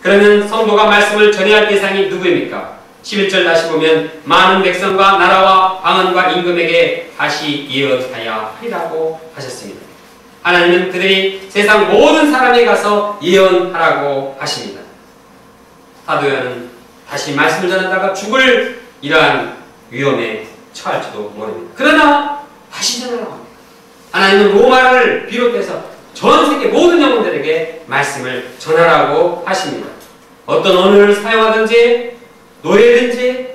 그러면 성도가 말씀을 전해야 할 대상이 누구입니까? 11절 다시 보면 많은 백성과 나라와 방언과 임금에게 다시 예언하여 하리라고 하셨습니다. 하나님은 그들이 세상 모든 사람에 가서 예언하라고 하십니다. 사도 요한은 다시 말씀을 전하다가 죽을 이러한 위험에 처할지도 모릅니다. 그러나 다시 전하라고 합니다. 하나님은 로마를 비롯해서 전 세계 모든 영혼들에게 말씀을 전하라고 하십니다. 어떤 언어를 사용하든지 노예든지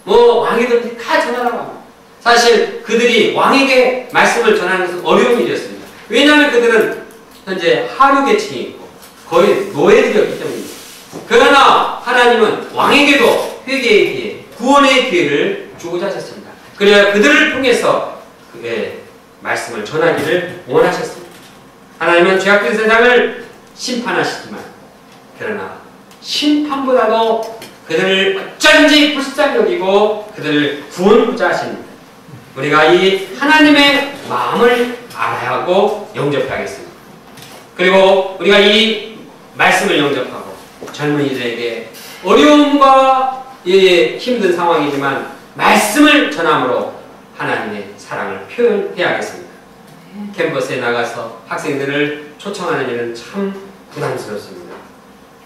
왕이든지 다 전하라고 합니다. 사실 그들이 왕에게 말씀을 전하는 것은 어려운 일이었습니다. 왜냐하면 그들은 현재 하류 계층이 있고 거의 노예들이었기 때문입니다. 그러나 하나님은 왕에게도 회개의 기회, 구원의 기회를 주고자 하셨습니다. 그래야 그들을 통해서 그의 말씀을 전하기를 원하셨습니다. 하나님은 죄악된 세상을 심판하시지만 그러나 심판보다도 그들을 어쩐지 불쌍히 여기고 그들을 구원하고자 하십니다. 우리가 이 하나님의 마음을 알아야 하고 영접해야겠습니다. 그리고 우리가 이 말씀을 영접하고 젊은이들에게 어려움과 힘든 상황이지만 말씀을 전함으로 하나님의 사랑을 표현해야겠습니다. 캠퍼스에 나가서 학생들을 초청하는 일은 참 부담스럽습니다.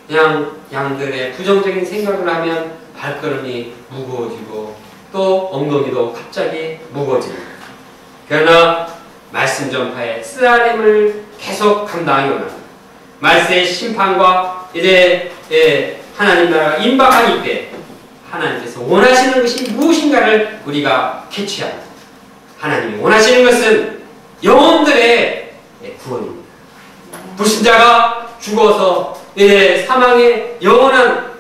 그냥 양들의 부정적인 생각을 하면 발걸음이 무거워지고 또 엉덩이도 갑자기 무거워집니다. 그러나 말씀 전파의 쓰라림을 계속 감당하기 원합니다. 말세의 심판과 이제 하나님 나라가 임박하기 때 하나님께서 원하시는 것이 무엇인가를 우리가 캐치해야 합니다. 하나님이 원하시는 것은 영혼들의 구원입니다. 불신자가 죽어서 사망의 영원한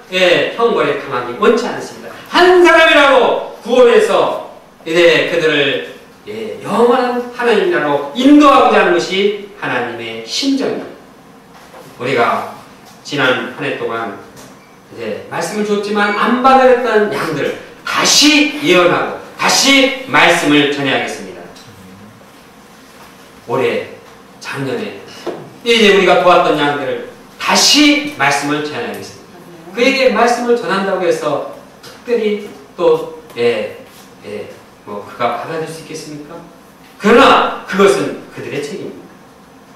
형벌에 당하기 원치 않습니다. 한 사람이라도 구원해서 그들을 영원한 하나님 나라로 인도하고자 하는 것이 하나님의 심정입니다. 우리가 지난 한 해 동안 말씀을 줬지만 안 받아들였던 양들 다시 예언하고 다시 말씀을 전해야겠습니다. 올해 작년에 이제 우리가 도왔던 양들을 다시 말씀을 전해야겠습니다. 그에게 말씀을 전한다고 해서 특별히 또 그가 받아들일 수 있겠습니까? 그러나 그것은 그들의 책임입니다.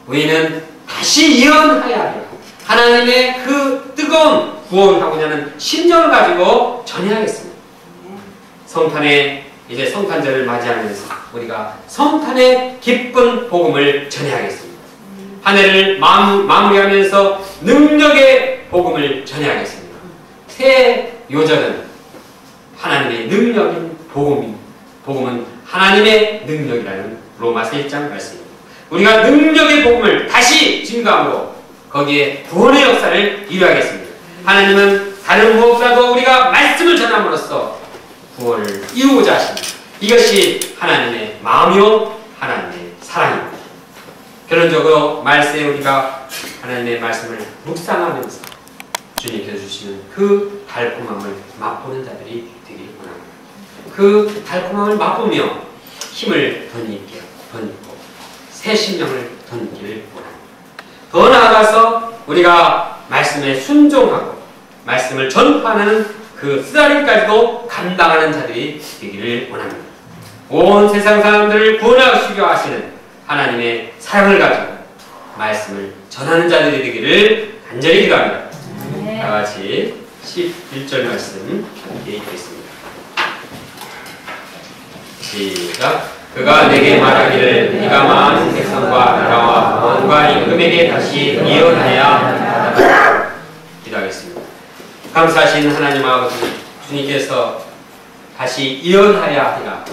우리는 다시 예언하여야 합니다. 하나님의 그 뜨거운 구원하고자 하는 심정을 가지고 전해야겠습니다. 성탄에 이제 성탄절을 맞이하면서 우리가 성탄의 기쁜 복음을 전해야겠습니다. 한 해를 마무리하면서 능력의 복음을 전해야겠습니다. 새 요절은 하나님의 능력인 복음은 하나님의 능력이라는 로마서 1장 말씀입니다. 우리가 능력의 복음을 다시 증거함으로 거기에 구원의 역사를 이루어야겠습니다. 하나님은 다른 무엇보다도 우리가 말씀을 전함으로써 구원을 이루고자 하십니다. 이것이 하나님의 마음이요 하나님의 사랑입니다. 결론적으로 말세에 우리가 하나님의 말씀을 묵상하면서 주님께서 주시는 그 달콤함을 맛보는 자들이 되길 원합니다. 그 달콤함을 맛보며 힘을 덧입고 새 심령을 덧기를 원합니다. 더 나아가서 우리가 말씀에 순종하고 말씀을 전파하는 그 쓰라림까지도 감당하는 자들이 되기를 원합니다. 온 세상 사람들을 구원하시려 하시는 하나님의 사랑을 가지고 말씀을 전하는 자들이 되기를 간절히 기도합니다. 다 같이 11절 말씀 함께 읽겠습니다. 시작. 그가 내게 말하기를 네가 많은 백성과 나라와 왕과 임금에게 다시 예언하여 기도하겠습니다. 감사하신 하나님 아버지, 주님께서 다시 예언하여 하리라.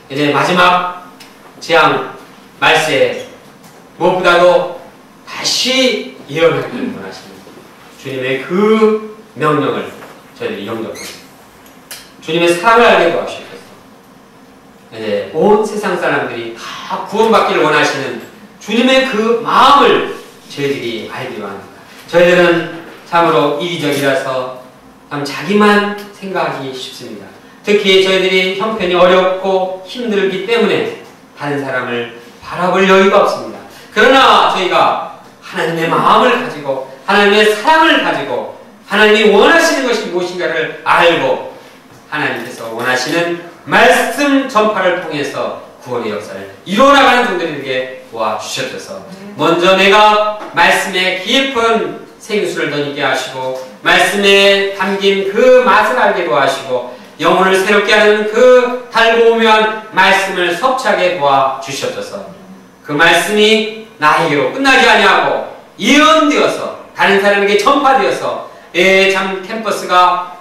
이제 마지막 재앙 말세에 무엇보다도 다시 예언하기를 원하십니다. 주님의 그 명령을 저희들이 영접합니다. 주님의 사랑을 알게 도와주시옵소서. 온 세상 사람들이 다 구원받기를 원하시는 주님의 그 마음을 저희들이 알기로 합니다. 저희들은 참으로 이기적이라서 참 자기만 생각하기 쉽습니다. 특히 저희들이 형편이 어렵고 힘들기 때문에 다른 사람을 바라볼 여유가 없습니다. 그러나 저희가 하나님의 마음을 가지고 하나님의 사랑을 가지고 하나님이 원하시는 것이 무엇인가를 알고 하나님께서 원하시는 말씀 전파를 통해서 구원의 역사를 이뤄나가는 종들에게 도와주셨어서 먼저 내가 말씀의 깊은 생수를 더 있게 하시고 말씀에 담긴 그 맛을 알게 도와주시고 영혼을 새롭게 하는 그 달고 오묘한 말씀을 섭취하게 도와주셨어서 그 말씀이 나에게로 끝나지 아니하고 예언되어서 다른 사람에게 전파되어서 참 캠퍼스가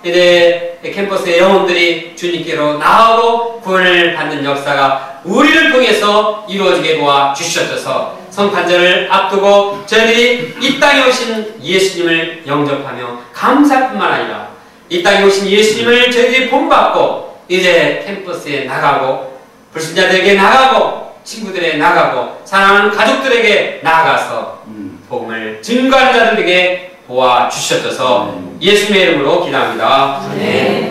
캠퍼스의 영혼들이 주님께로 나아오고 구원을 받는 역사가 우리를 통해서 이루어지게 도와주셨어서 성탄절을 앞두고 저희들이 이 땅에 오신 예수님을 영접하며 감사뿐만 아니라 이 땅에 오신 예수님을 저희들이 본받고 이제 캠퍼스에 나가고 불신자들에게 나가고 친구들에게 나가고 사랑하는 가족들에게 나아가서 복음을 증거하는 자들에게 도와주셨어서 예수님의 이름으로 기도합니다. 네.